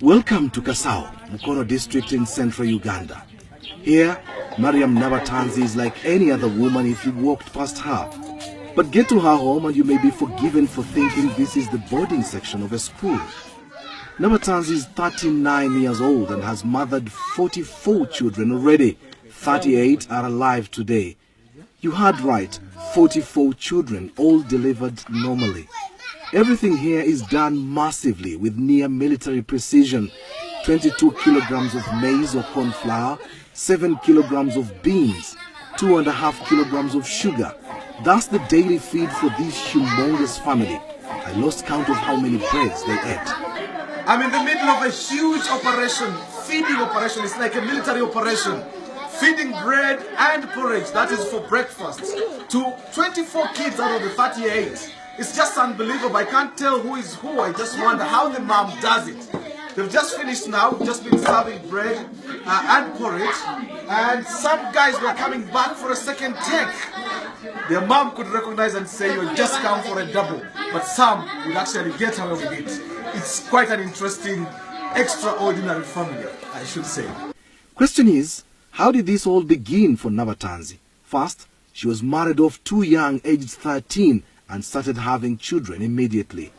Welcome to Kasao, Mukono district in central Uganda. Here, Mariam Nabatanzi is like any other woman if you walked past her. But get to her home and you may be forgiven for thinking this is the boarding section of a school. Nabatanzi is 39 years old and has mothered 44 children already. 38 are alive today. You heard right, 44 children, all delivered normally. Everything here is done massively with near military precision. 22 kilograms of maize or corn flour, 7 kilograms of beans, 2.5 kilograms of sugar. That's the daily feed for this humongous family. I lost count of how many breads they ate. I'm in the middle of a huge operation, feeding operation. It's like a military operation. Feeding bread and porridge, that is for breakfast, to 24 kids out of the 38. It's just unbelievable. I can't tell who is who. I just wonder how the mom does it. They've just finished now, just been serving bread and porridge, and some guys were coming back for a second take. Their mom could recognize and say, "You just come for a double," but some would actually get away with it. It's quite an interesting, extraordinary family, I should say. Question is, how did this all begin for Nabatanzi? First, she was married off too young, aged 13, and started having children immediately.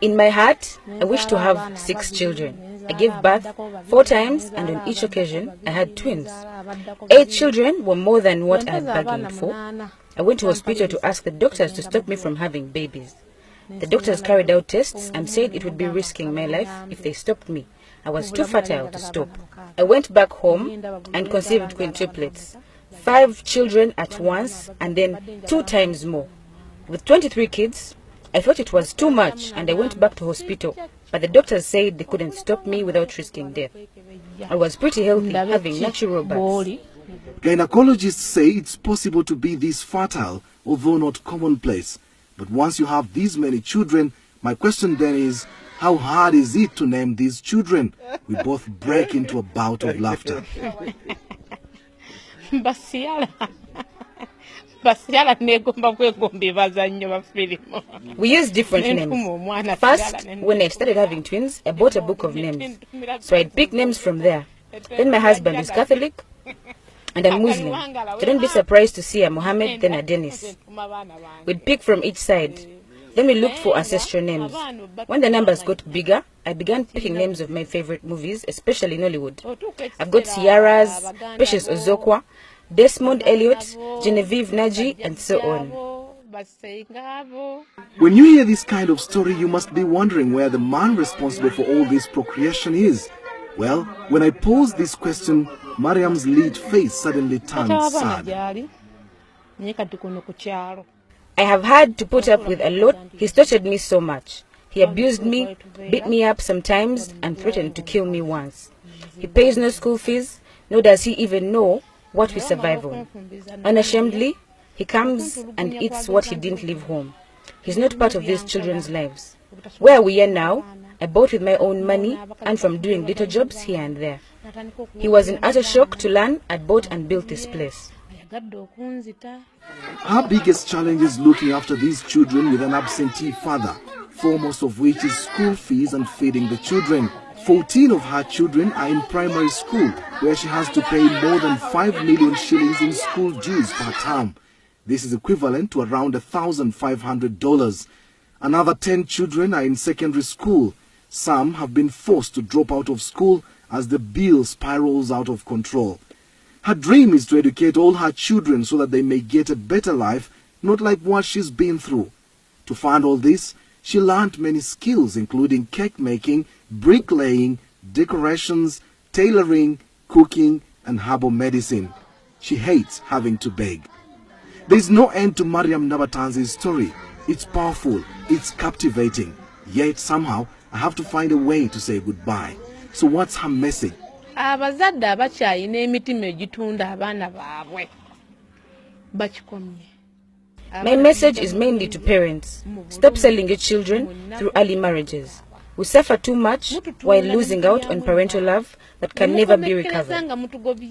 In my heart, I wish to have 6 children. I gave birth 4 times, and on each occasion, I had twins. 8 children were more than what I had bargained for. I went to hospital to ask the doctors to stop me from having babies. The doctors carried out tests and said it would be risking my life if they stopped me. I was too fertile to stop. I went back home and conceived quintuplets. 5 children at once and then 2 times more. With 23 kids, I thought it was too much and I went back to hospital, but the doctors said they couldn't stop me without risking death. I was pretty healthy, having natural births. Gynecologists say it's possible to be this fertile, although not commonplace. But once you have these many children, my question then is, how hard is it to name these children? We both break into a bout of laughter. We use different names. First, when I started having twins, I bought a book of names. So I'd pick names from there. Then my husband is Catholic and I'm Muslim. So don't be surprised to see a Mohammed, then a Dennis. We'd pick from each side. Then we looked for ancestral names. When the numbers got bigger, I began picking names of my favorite movies, especially in Hollywood. I've got Ciara's, Precious Ozokwa, Desmond Elliot, Genevieve Naji, and so on. When you hear this kind of story, you must be wondering where the man responsible for all this procreation is. Well, when I posed this question, Mariam's lead face suddenly turned sad. I have had to put up with a lot. He's tortured me so much. He abused me, beat me up sometimes, and threatened to kill me once. He pays no school fees, nor does he even know what we survive on. Unashamedly, he comes and eats what he didn't leave home. He's not part of these children's lives. Where we are now, I bought with my own money and from doing little jobs here and there. He was in utter shock to learn I'd bought and built this place. Her biggest challenge is looking after these children with an absentee father, foremost of which is school fees and feeding the children. 14 of her children are in primary school, where she has to pay more than 5 million shillings in school dues per term. This is equivalent to around $1,500. Another 10 children are in secondary school. Some have been forced to drop out of school as the bill spirals out of control. Her dream is to educate all her children so that they may get a better life, not like what she's been through. To fund all this, she learned many skills including cake making, bricklaying, decorations, tailoring, cooking, and herbal medicine. She hates having to beg. There's no end to Mariam Nabatanzi's story. It's powerful, it's captivating. Yet somehow, I have to find a way to say goodbye. So what's her message? Abazadde abakyayina emitima egitunda abaana baabwe bakikomye. My message is mainly to parents. Stop selling your children through early marriages. We suffer too much while losing out on parental love that can never be recovered.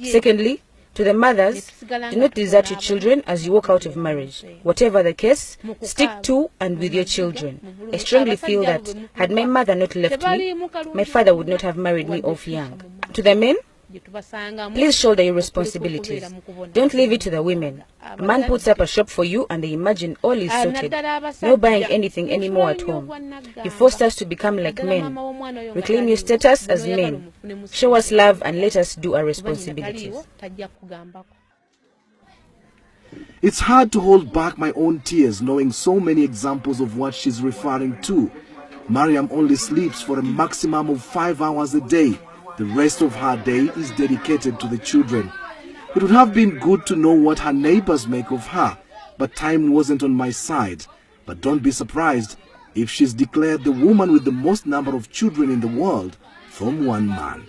Secondly, To the mothers, do not desert your children as you walk out of marriage. Whatever the case, stick to and with your children. I strongly feel that had my mother not left me, my father would not have married me off young. To the men, please shoulder your responsibilities. Don't leave it to the women. A man puts up a shop for you and they imagine all is sorted. No buying anything anymore at home. You forced us to become like men. Reclaim your status as men. Show us love and let us do our responsibilities. It's hard to hold back my own tears knowing so many examples of what she's referring to. Mariam only sleeps for a maximum of 5 hours a day. The rest of her day is dedicated to the children. It would have been good to know what her neighbors make of her, but time wasn't on my side. But don't be surprised if she's declared the woman with the most number of children in the world from one man.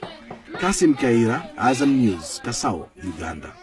Kasim Kaira, Azam News, Kasao, Uganda.